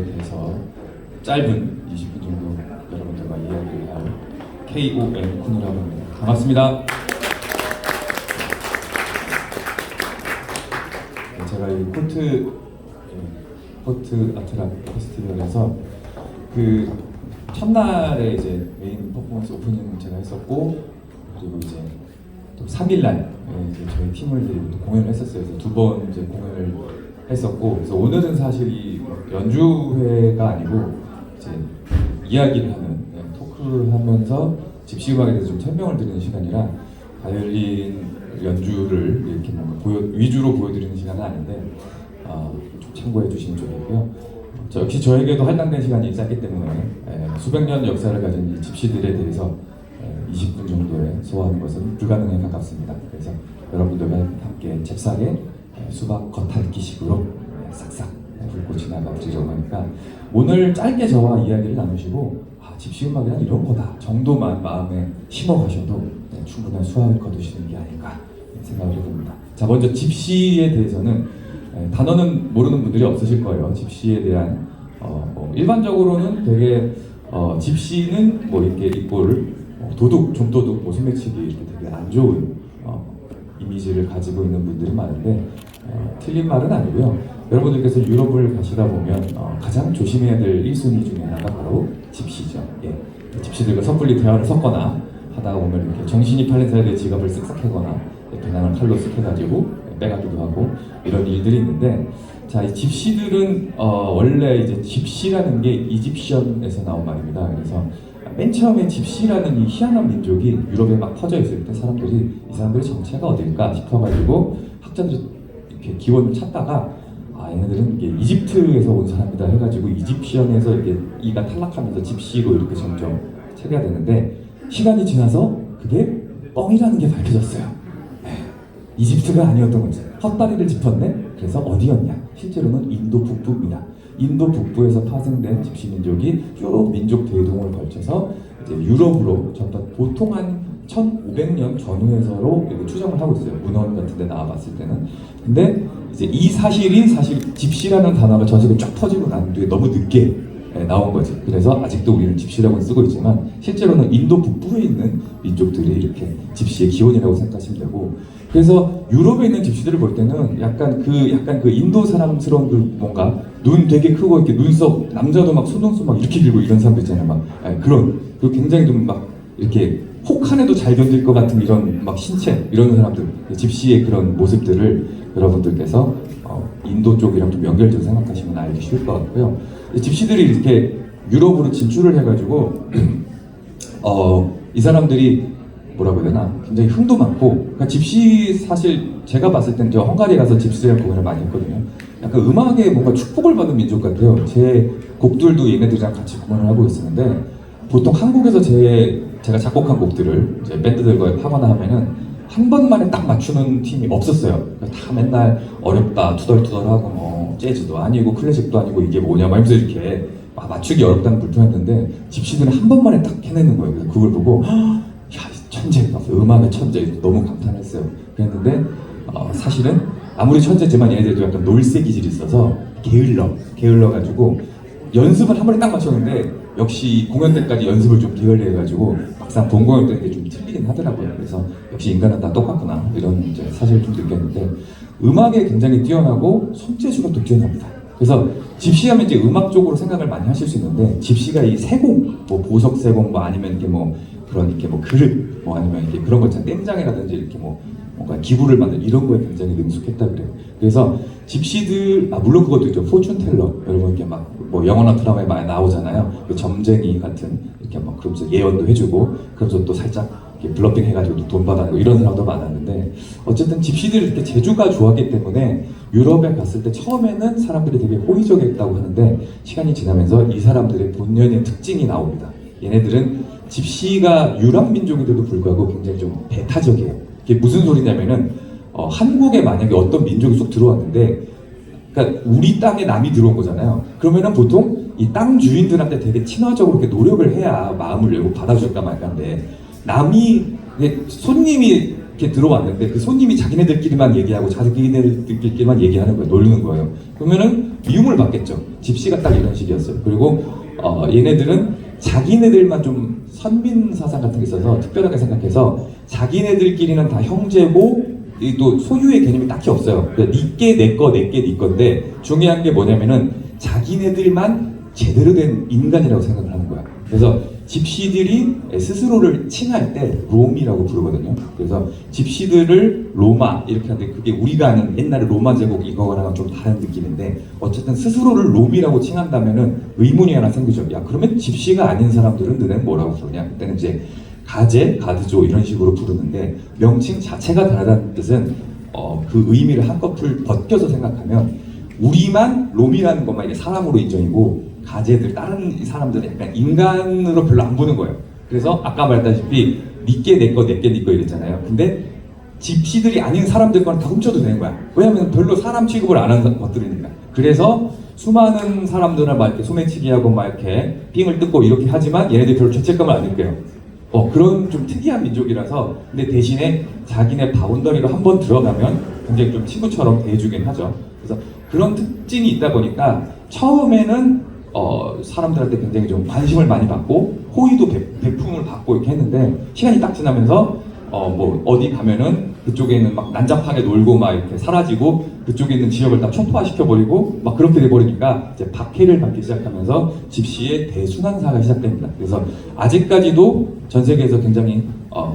대해서 짧은 20분 정도 여러분들과 이야기를 할 KOM 군이라고 합니다. 반갑습니다. 제가 이 포트 아트락 페스티벌에서 그 첫날에 이제 메인 퍼포먼스 오프닝 제가 했었고, 그리고 이제 또 3일날 이제 저희 팀을 데리고 또 공연을 했었어요. 그래서 두 번 이제 공연을 했었고, 그래서 오늘은 사실 이 연주회가 아니고 이제 이야기를 하는, 토크를 하면서 집시 음악에 대해서 좀 설명을 드리는 시간이라 바이올린 연주를 이렇게 뭔가 위주로 보여드리는 시간은 아닌데 좀 참고해 주시면 좋겠고요. 역시 저에게도 할당된 시간이 짧기 때문에 수백 년 역사를 가진 이 집시들에 대해서 20분 정도에 소화하는 것은 불가능에 가깝습니다. 그래서 여러분들과 함께 잽싸게 수박 겉핥기식으로 싹싹 훑고 지나가 드리려고 하니까, 오늘 짧게 저와 이야기를 나누시고 집시 음악이란 이런 거다 정도만 마음에 심어 가셔도 충분한 수확을 거두시는 게 아닐까 생각을 해봅니다. 자, 먼저 집시에 대해서는 단어는 모르는 분들이 없으실 거예요. 집시에 대한 일반적으로는 되게 집시는 뭐 이렇게 입고를 도둑, 좀도둑, 뭐 소매치기 이렇게 되게 안 좋은 이미지를 가지고 있는 분들이 많은데 틀린 말은 아니고요. 여러분들께서 유럽을 가시다 보면 가장 조심해야 될 1순위 중에 하나가 바로 집시죠. 집시들과 섣불리 대화를 섞거나 하다가 보면 이렇게 정신이 팔린 사이에 지갑을 쓱싹 해거나 배낭을 칼로 쓱 해가지고 빼가기도 하고 이런 일들이 있는데, 자, 이 집시들은 원래 이제 집시라는 게 이집션에서 나온 말입니다. 그래서 맨 처음에 집시라는 이 희한한 민족이 유럽에 막 퍼져 있을 때 사람들이 이 사람들의 정체가 어딜까 싶어가지고 학자들이 이렇게 기원을 찾다가 얘네들은 이게 이집트에서 온 사람이다 해가지고 이집션에서 이렇게 이가 탈락하면서 집시로 이렇게 점점 체계되는데, 시간이 지나서 그게 뻥이라는 게 밝혀졌어요. 이집트가 아니었던 거지. 헛다리를 짚었네? 그래서 어디였냐? 실제로는 인도 북부입니다. 인도 북부에서 파생된 집시 민족이 쭉 민족 대동을 거쳐서 이제 유럽으로 전파, 보통 한 1500년 전후에서로 추정을 하고 있어요. 문헌 같은 데 나와봤을 때는. 근데 이제 이 사실이 사실 집시라는 단어가 전 세계에 쫙 퍼지고 난 뒤에 너무 늦게 나온 거지. 그래서 아직도 우리는 집시라고 쓰고 있지만 실제로는 인도 북부에 있는 민족들이 이렇게 집시의 기원이라고 생각하시면 되고, 그래서 유럽에 있는 집시들을 볼 때는 약간 그 인도 사람스러운 그 뭔가 눈 되게 크고 이렇게 눈썹, 남자도 막 손동수 막 이렇게 길고 이런 사람들 있잖아요. 막 그런, 그리고 굉장히 좀 막 이렇게 혹한에도 잘 견딜 것 같은 이런 막 신체, 이런 사람들, 집시의 그런 모습들을 여러분들께서 인도 쪽이랑 좀 연결돼서 생각하시면 알기 쉬울 것 같고요. 집시들이 이렇게 유럽으로 진출을 해가지고 이 사람들이 뭐라고 해야 되나, 굉장히 흥도 많고, 그러니까 집시, 사실 제가 봤을 때는 저 헝가리에 가서 집시랑 공연을 많이 했거든요. 약간 음악에 뭔가 축복을 받은 민족 같아요. 제 곡들도 얘네들이랑 같이 공연을 하고 있었는데, 보통 한국에서 제가 작곡한 곡들을 이제 밴드들과 하거나 하면은 한 번만에 딱 맞추는 팀이 없었어요. 다 맨날 어렵다, 투덜투덜하고 뭐 재즈도 아니고 클래식도 아니고 이게 뭐냐 막 이러면서 이렇게 맞추기 어렵다는 불편했는데, 집시들은 한 번만에 딱 해내는 거예요. 그래서 그걸 보고 야, 천재, 음악의 천재, 너무 감탄했어요. 그랬는데 사실은 아무리 천재지만 얘네들도 약간 놀새 기질이 있어서 게을러가지고 연습을 한 번에 딱 맞췄는데, 역시 공연 때까지 연습을 좀 게을리 해가지고 막상 본 공연 때 좀 틀리긴 하더라고요. 그래서 역시 인간은 다 똑같구나, 이런 이제 사실을 좀 느꼈는데, 음악에 굉장히 뛰어나고 손재주가 또 뛰어납니다. 그래서 집시하면 이제 음악 쪽으로 생각을 많이 하실 수 있는데, 집시가 이 세공, 뭐 보석 세공, 뭐 아니면 이렇게 뭐 그런 이렇게 뭐 그릇, 뭐 아니면 이렇게 그런 거 있잖아요. 땜장이라든지 이렇게 뭐 뭔가 기구를 만들 이런 거에 굉장히 능숙했다 그래요. 그래서 집시들, 물론 그것도 있죠. 포춘텔러, 여러분 이렇게 막 뭐 영화나 드라마에 많이 나오잖아요. 그 점쟁이 같은 이렇게 막 그러면서 예언도 해주고, 그러면서 또 살짝 이렇게 블러핑 해가지고 돈 받아내고 이런 사람도 많았는데, 어쨌든 집시들이 이렇게 재주가 좋았기 때문에 유럽에 갔을 때 처음에는 사람들이 되게 호의적이었다고 하는데, 시간이 지나면서 이 사람들의 본연의 특징이 나옵니다. 얘네들은 집시가 유럽 민족인데도 불구하고 굉장히 좀 배타적이에요. 이게 무슨 소리냐면은 한국에 만약에 어떤 민족이 쏙 들어왔는데, 그러니까 우리 땅에 남이 들어온 거잖아요. 그러면은 보통 이 땅 주인들한테 되게 친화적으로 이렇게 노력을 해야 마음을 열고 받아줄까 말까인데, 남이 손님이 이렇게 들어왔는데 그 손님이 자기네들끼리만 얘기하고 자기네들끼리만 얘기하는 거예요. 놀리는 거예요. 그러면은 미움을 받겠죠. 집시가 딱 이런 식이었어요. 그리고 얘네들은 자기네들만 좀 선민 사상 같은 게 있어서 특별하게 생각해서 자기네들끼리는 다 형제고 또 소유의 개념이 딱히 없어요. 니께 내꺼 내께 니 건데 중요한 게 뭐냐면은 자기네들만 제대로 된 인간이라고 생각을 하는 거야. 그래서 집시들이 스스로를 칭할 때 롬이라고 부르거든요. 그래서 집시들을 로마 이렇게 하는데 그게 우리가 아는 옛날에 로마 제국 이거랑은 좀 다른 느낌인데 어쨌든 스스로를 롬이라고 칭한다면은 의문이 하나 생기죠. 야 그러면 집시가 아닌 사람들은 너네는 뭐라고 부르냐? 그때는 이제 가제, 가드조 이런 식으로 부르는데 명칭 자체가 다르다는 뜻은 그 의미를 한꺼풀 벗겨서 생각하면 우리만 롬이라는 것만 이게 사람으로 인정이고 가제들 다른 사람들은 약간 인간으로 별로 안 보는 거예요. 그래서 아까 말했다시피 니께 내꺼 내께 니꺼 이랬잖아요. 근데 집시들이 아닌 사람들 거는 다 훔쳐도 되는 거야. 왜냐면 별로 사람 취급을 안 하는 것들이니까. 그래서 수많은 사람들은 막 이렇게 소매치기하고 막 이렇게 삥을 뜯고 이렇게 하지만 얘네들 별로 죄책감을 안 느껴요. 그런 좀 특이한 민족이라서 근데 대신에 자기네 바운더리로 한번 들어가면 굉장히 좀 친구처럼 대해주긴 하죠. 그래서 그런 특징이 있다 보니까 처음에는 사람들한테 굉장히 좀 관심을 많이 받고 호의도 베품을 받고 이렇게 했는데 시간이 딱 지나면서 뭐 어디 가면은 그쪽에 있는 막 난잡하게 놀고 막 이렇게 사라지고 그쪽에 있는 지역을 다 초토화시켜버리고 막 그렇게 돼버리니까 이제 박해를 받기 시작하면서 집시의 대순환사가 시작됩니다. 그래서 아직까지도 전 세계에서 굉장히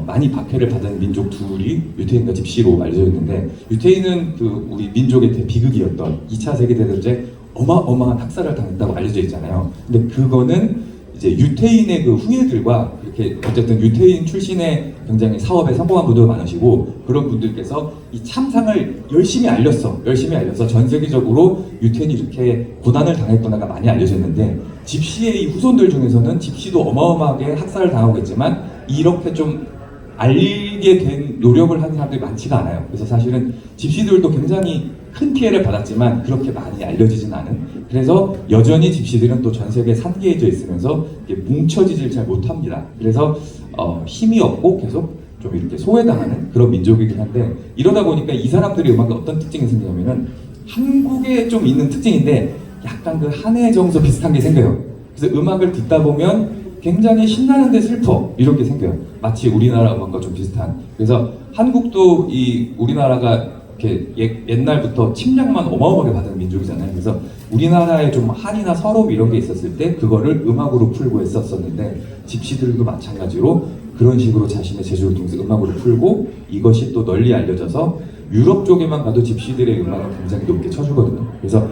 많이 박해를 받은 민족 둘이 유태인과 집시로 알려져 있는데 유태인은 그 우리 민족의 대비극이었던 2차 세계대전 때 어마어마한 학살을 당했다고 알려져 있잖아요. 근데 그거는 이제 유태인의 그 후예들과 이렇게 어쨌든 유태인 출신의 굉장히 사업에 성공한 분도 많으시고 그런 분들께서 이 참상을 열심히 알려서 전 세계적으로 유태인이 이렇게 고난을 당했구나가 많이 알려져 있는데 집시의 이 후손들 중에서는 집시도 어마어마하게 학살을 당하고 있지만 이렇게 좀 알리게 된 노력을 한 사람들이 많지가 않아요. 그래서 사실은 집시들도 굉장히 큰 피해를 받았지만 그렇게 많이 알려지진 않은 그래서 여전히 집시들은 또 전 세계에 산계해져 있으면서 뭉쳐지질 잘 못합니다. 그래서 힘이 없고 계속 좀 이렇게 소외당하는 그런 민족이긴 한데 이러다 보니까 이 사람들의 음악에 어떤 특징이 생기냐면은 한국에 좀 있는 특징인데 약간 그 한해 정서 비슷한 게 생겨요. 그래서 음악을 듣다 보면 굉장히 신나는데 슬퍼 이렇게 생겨요. 마치 우리나라 음악과 좀 비슷한. 그래서 한국도 이 우리나라가 이렇게 옛날부터 침략만 어마어마하게 받은 민족이잖아요. 그래서 우리나라에 좀 한이나 서러움 이런 게 있었을 때 그거를 음악으로 풀고 했었었는데 집시들도 마찬가지로 그런 식으로 자신의 재주를 통해서 음악으로 풀고 이것이 또 널리 알려져서 유럽 쪽에만 가도 집시들의 음악은 굉장히 높게 쳐주거든요. 그래서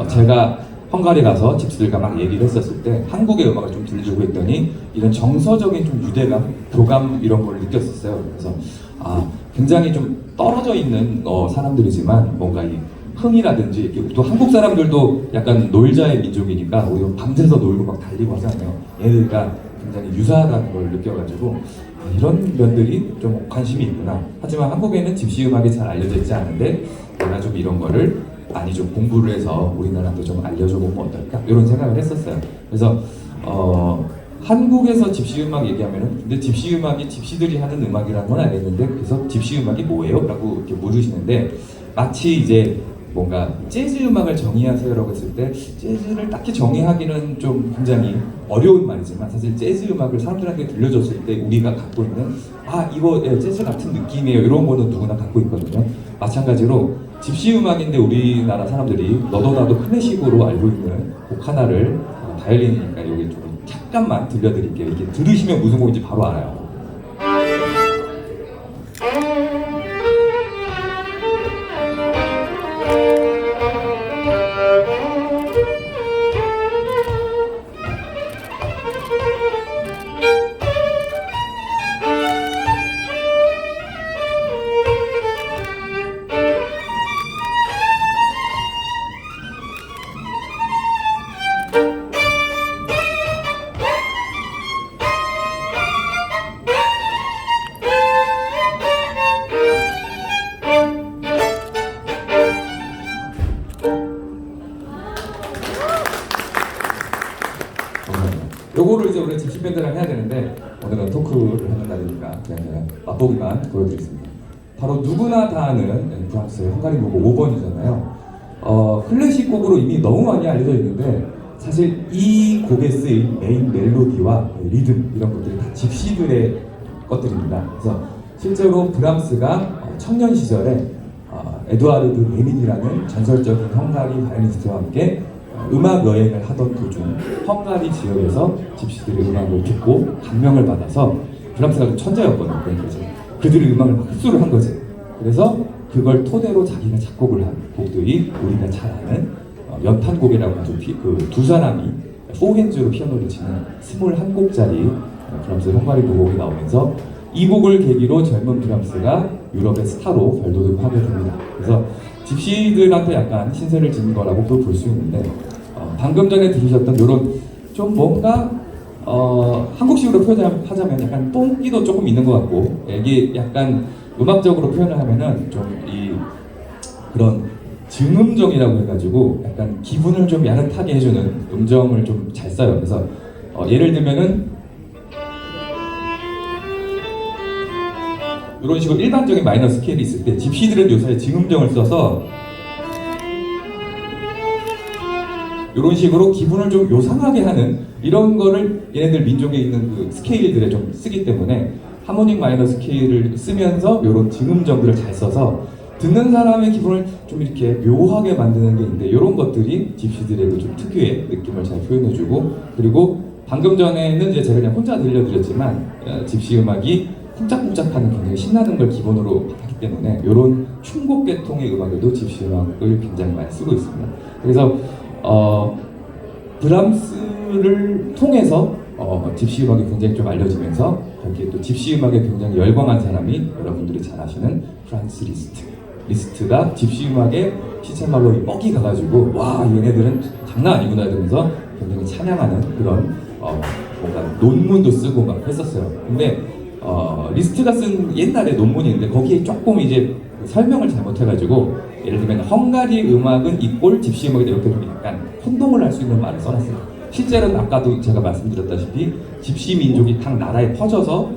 제가 헝가리 가서 집시들과 막 얘기를 했었을 때 한국의 음악을 좀 들려주고 했더니 이런 정서적인 좀 유대감, 교감 이런 걸 느꼈었어요. 그래서 굉장히 좀 떨어져 있는 사람들이지만 뭔가 이 흥이라든지 또 한국 사람들도 약간 놀자의 민족이니까 우리 밤새서 놀고 막 달리고 하잖아요. 얘들과 굉장히 유사하다는 걸 느껴가지고 이런 면들이 좀 관심이 있구나. 하지만 한국에는 집시 음악이 잘 알려져 있지 않은데 내가 좀 이런 거를 많이 좀 공부를 해서 우리나라한테 좀 알려줘 보면 어떨까? 이런 생각을 했었어요. 그래서 한국에서 집시 음악 얘기하면은 근데 집시 음악이 집시들이 하는 음악이라는 건 알겠는데 그래서 집시 음악이 뭐예요? 라고 이렇게 물으시는데 마치 이제 뭔가 재즈 음악을 정의하세요라고 했을 때 재즈를 딱히 정의하기는 좀 굉장히 어려운 말이지만 사실 재즈 음악을 사람들한테 들려줬을 때 우리가 갖고 있는 이거 재즈 같은 느낌이에요 이런 거는 누구나 갖고 있거든요. 마찬가지로 집시 음악인데 우리나라 사람들이 너도 나도 클래식으로 알고 있는 곡 하나를 바이올린이니까 여기 좀 잠깐만 들려드릴게요. 이게 들으시면 무슨 곡인지 바로 알아요. 요거를 이제 우리 집시 밴드랑 해야 되는데 오늘은 토크를 하는 날이니까 그냥 제가 맛보기만 보여드리겠습니다. 바로 누구나 다 아는 브람스의 헝가리 무곡 5번이잖아요. 클래식 곡으로 이미 너무 많이 알려져 있는데 사실 이 곡에 쓰인 메인 멜로디와 리듬 이런 것들이 다 집시들의 것들입니다. 그래서 실제로 브람스가 청년 시절에 에두아르드 베린이라는 전설적인 헝가리 바이올리니스트와 함께 음악 여행을 하던 도중 헝가리 지역에서 집시들의 음악을 듣고 감명을 받아서 브람스가 좀 천재였거든요. 그래서 그들의 음악을 막 흡수를 한 거지. 그래서 그걸 토대로 자기가 작곡을 한 곡들이 우리가 잘 아는 연탄곡이라고 하죠. 그 두 사람이 포핸즈로 피아노를 치는 21곡짜리 브람스의 헝가리 무곡이 나오면서 이 곡을 계기로 젊은 브람스가 유럽의 스타로 발돋움하게 됩니다. 그래서 집시들한테 약간 신세를 지는 거라고도 볼 수 있는데 방금 전에 들으셨던 이런 좀 뭔가 한국식으로 표현하자면 약간 똥기도 조금 있는 것 같고 이게 약간 음악적으로 표현을 하면은 좀 그런 증음정이라고 해가지고 약간 기분을 좀 야릇하게 해주는 음정을 좀 잘 써요. 그래서 예를 들면은 이런 식으로 일반적인 마이너 스케일이 있을 때 집시들은 요새 증음정을 써서 이런 식으로 기분을 좀 요상하게 하는 이런 거를 얘네들 민족에 있는 그 스케일들에 좀 쓰기 때문에 하모닉 마이너 스케일을 쓰면서 이런 증음정들을 잘 써서 듣는 사람의 기분을 좀 이렇게 묘하게 만드는 게 있는데 이런 것들이 집시들의 좀 특유의 느낌을 잘 표현해주고 그리고 방금 전에는 이제 제가 그냥 혼자 들려드렸지만 집시 음악이 쿵짝쿵짝하는 굉장히 신나는 걸 기본으로 하기 때문에 이런 춤곡 계통의 음악에도 집시 음악을 굉장히 많이 쓰고 있습니다. 그래서 브람스를 통해서 집시 음악이 굉장히 좀 알려지면서 거기에 또 집시 음악에 굉장히 열광한 사람이 여러분들이 잘 아시는 프란츠 리스트가 집시 음악에 시체말로 뻑이 가가지고 와 얘네들은 장난 아니구나 이러면서 굉장히 찬양하는 그런 뭔가 논문도 쓰고 막 했었어요. 근데 리스트가 쓴 옛날에 논문이 있는데 거기에 조금 이제 설명을 잘못해가지고 예를 들면 헝가리 음악은 이꼴 집시 음악이다 이렇게 좀 약간 혼동을 할 수 있는 말을 써놨어요. 실제로는 아까도 제가 말씀드렸다시피 집시 민족이 각 나라에 퍼져서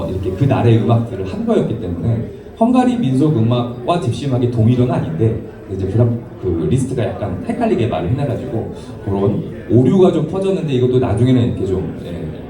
이렇게 그 나라의 음악들을 한 거였기 때문에 헝가리 민속 음악과 집시 음악이 동일은 아닌데 이제 그 리스트가 약간 헷갈리게 말을 해놔가지고 그런 오류가 좀 퍼졌는데 이것도 나중에는 이렇게 좀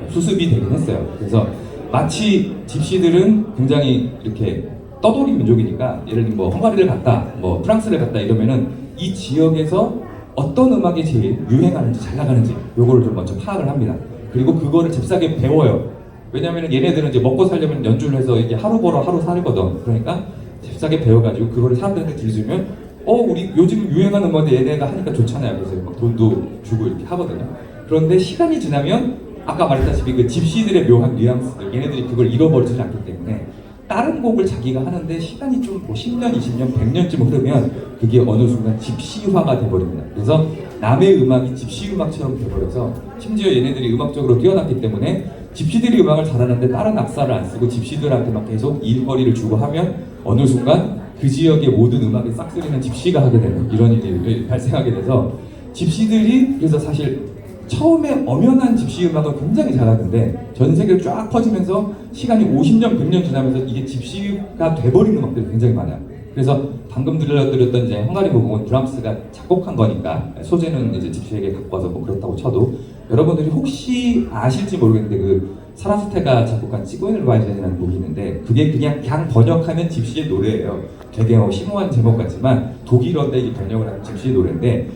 수습이 되긴 했어요. 그래서 마치 집시들은 굉장히 이렇게 떠돌이 민족이니까 예를 들면 뭐 헝가리를 갔다, 뭐 프랑스를 갔다 이러면은 이 지역에서 어떤 음악이 제일 유행하는지 잘 나가는지 요거를 좀 먼저 파악을 합니다. 그리고 그거를 잽싸게 배워요. 왜냐면은 얘네들은 이제 먹고 살려면 연주를 해서 이게 하루 벌어 하루 살거든. 그러니까 잽싸게 배워가지고 그거를 사람들한테 들려주면 우리 요즘 유행하는 음악인데 얘네가 하니까 좋잖아요. 그래서 막 돈도 주고 이렇게 하거든요. 그런데 시간이 지나면 아까 말했다시피 그 집시들의 묘한 뉘앙스들 얘네들이 그걸 잃어버리지 않기 때문에 다른 곡을 자기가 하는데 시간이 좀 뭐 10년, 20년, 100년쯤 흐르면 그게 어느 순간 집시화가 돼버립니다. 그래서 남의 음악이 집시 음악처럼 돼버려서 심지어 얘네들이 음악적으로 뛰어났기 때문에 집시들이 음악을 잘하는데 다른 악사를 안 쓰고 집시들한테 막 계속 일거리를 주고 하면 어느 순간 그 지역의 모든 음악의 싹쓸이는 집시가 하게 되는 이런 일이 발생하게 돼서 집시들이 그래서 사실 처음에 엄연한 집시 음악은 굉장히 잘하는데 전 세계로 쫙 퍼지면서 시간이 50년, 100년 지나면서 이게 집시가 돼버린 음악들이 굉장히 많아요. 그래서 방금 들려드렸던 이제 헝가리 무곡은 브람스가 작곡한 거니까 소재는 이제 집시에게 갖고 와서 뭐 그렇다고 쳐도 여러분들이 혹시 아실지 모르겠는데 그 사라스테가 작곡한 시고인을 바이젠이라는 곡이 있는데 그게 그냥 번역하면 집시의 노래예요. 되게 심오한 제목 같지만 독일어인데 이 번역을 한 집시의 노래인데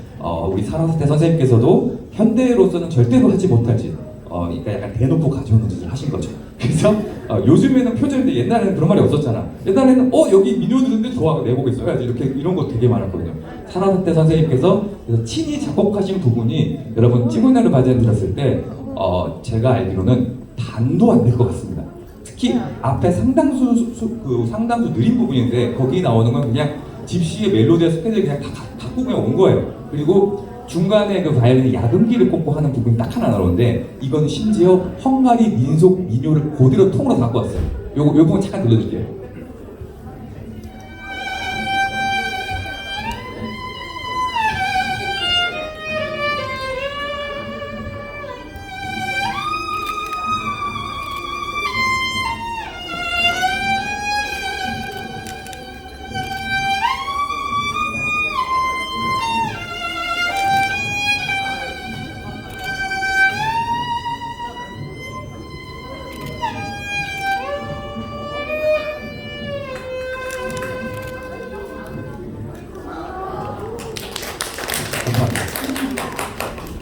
우리 사라스테 선생님께서도 현대로서는 절대로 하지 못할 짓 그러니까 약간 대놓고 가져오는 짓을 하신 거죠. 그래서 요즘에는 표절인데 옛날에는 그런 말이 없었잖아. 옛날에는 여기 민요 듣는데 좋아 내 곡에 써야지 이렇게 이런 거 되게 많았거든요. 사라스테 선생님께서 그래서 친히 작곡하신 부분이 여러분 찌고나르 바젠 들었을 때 제가 알기로는 반도 안 될 것 같습니다. 특히 앞에 상당수 느린 부분인데 거기 나오는 건 그냥 집시의 멜로디와 스케일을 그냥 다 갖고 그냥 온 거예요. 그리고 중간에 그 바이올린에 야금기를 꽂고 하는 부분이 딱 하나 나오는데 이건 심지어 헝가리 민속 민요를 그대로 통으로 갖고 왔어요. 요 부분 잠깐 들려줄게요.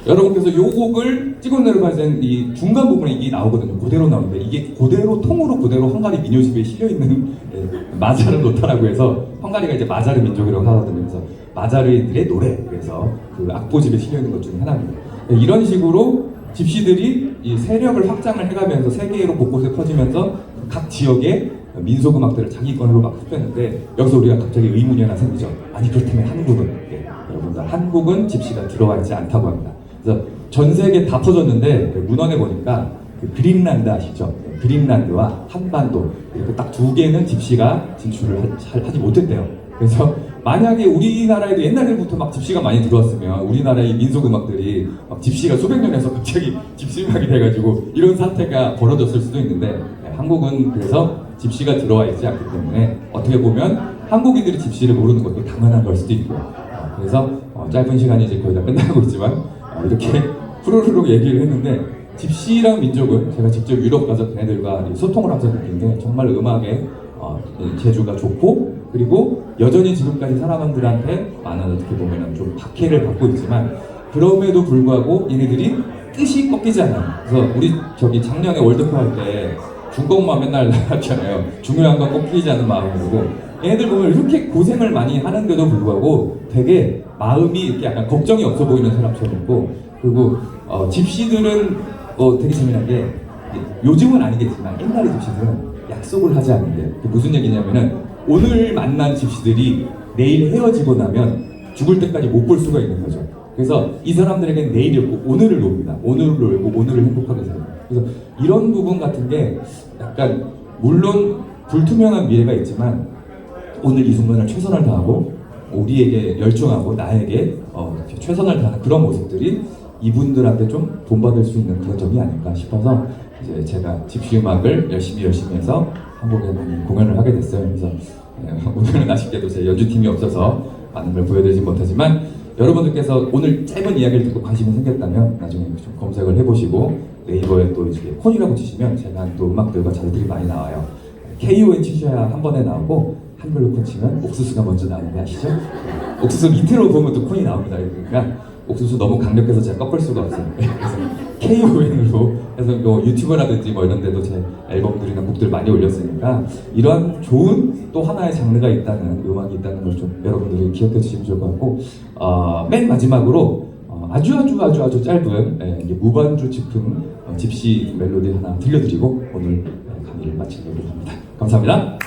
여러분께서 요 곡을 찍어 내려가야 되는 이 중간 부분에 이게 나오거든요. 그대로 나오는데 이게 그대로 통으로 그대로 헝가리 민요집에 실려 있는 마자르 노타라고 해서 헝가리가 이제 마자르 민족이라고 하거든요. 그래서 마자르인들의 노래, 그래서 그 악보집에 실려 있는 것 중에 하나입니다. 이런 식으로 집시들이 이 세력을 확장을 해가면서 세계로 곳곳에 퍼지면서 각 지역의 민속 음악들을 자기 건으로 막 흡했는데, 여기서 우리가 갑자기 의문이 하나 생기죠. 아니 그렇다면 한국은, 여러분들 한국은 집시가 들어와 있지 않다고 합니다. 그래서 전 세계 다 퍼졌는데 문헌에 보니까 그 그린란드 아시죠? 그린란드와 한반도 이렇게 딱 두 개는 집시가 진출을 하지 못했대요. 그래서 만약에 우리나라에도 옛날부터 막 집시가 많이 들어왔으면 우리나라의 민속 음악들이 막 집시가 수백 년에서 갑자기 집시 음악이 돼가지고 이런 사태가 벌어졌을 수도 있는데, 한국은 그래서 집시가 들어와 있지 않기 때문에 어떻게 보면 한국인들이 집시를 모르는 것도 당연한 걸 수도 있고요. 그래서 짧은 시간이 이제 거의 다 끝나고 있지만 이렇게 후루룩 얘기를 했는데, 집시라는 민족은 제가 직접 유럽 가서 걔네들과 소통을 하면서 느낀 게 정말 음악에 재주가 좋고, 그리고 여전히 지금까지 사람들한테 많은 어떻게 보면 좀 박해를 받고 있지만 그럼에도 불구하고 얘네들이 뜻이 꺾이지 않아요. 그래서 우리 저기 작년에 월드컵 할 때 중국만 맨날 나왔잖아요. 중요한 건 꺾이지 않는 마음으로. 얘네들 보면 이렇게 고생을 많이 하는데도 불구하고 되게 마음이 이렇게 약간 걱정이 없어 보이는 사람처럼 있고, 그리고 집시들은 되게 재미난 게, 요즘은 아니겠지만 옛날의 집시들은 약속을 하지 않는 게, 무슨 얘기냐면은 오늘 만난 집시들이 내일 헤어지고 나면 죽을 때까지 못 볼 수가 있는 거죠. 그래서 이 사람들에게는 내일이 없고 오늘을 놉니다. 오늘을 놀고 오늘을 행복하게 살아요. 그래서 이런 부분 같은 게 약간, 물론 불투명한 미래가 있지만 오늘 이 순간을 최선을 다하고 우리에게 열중하고 나에게 최선을 다하는 그런 모습들이 이분들한테 좀 본받을 수 있는 그런 점이 아닐까 싶어서 이제 제가 집시 음악을 열심히 해서 한국에 공연을 하게 됐어요. 그래서 오늘은 아쉽게도 제 연주팀이 없어서 많은 걸 보여드리지 못하지만, 여러분들께서 오늘 짧은 이야기를 듣고 관심이 생겼다면 나중에 좀 검색을 해보시고 네이버에 또 이제 콘이라고 치시면 제가 또 음악들과 자료들이 많이 나와요. KON 치셔야 한 번에 나오고, 한글로 콘 치면 옥수수가 먼저 나오는 거 아시죠? 옥수수 밑으로 보면 또 콘이 나옵니다. 그러니까 옥수수 너무 강력해서 제가 꺾을 수가 없어요. 그래서 KON으로 해서 유튜브라든지 이런 데도 제 앨범들이나 곡들 많이 올렸으니까, 이런 좋은 또 하나의 장르가 있다는, 음악이 있다는 걸 좀 여러분들이 기억해 주시면 좋을 것 같고, 맨 마지막으로 아주 짧은 무반주 짚은 집시 멜로디 하나 들려드리고 오늘 강의를 마치려고 합니다. 감사합니다.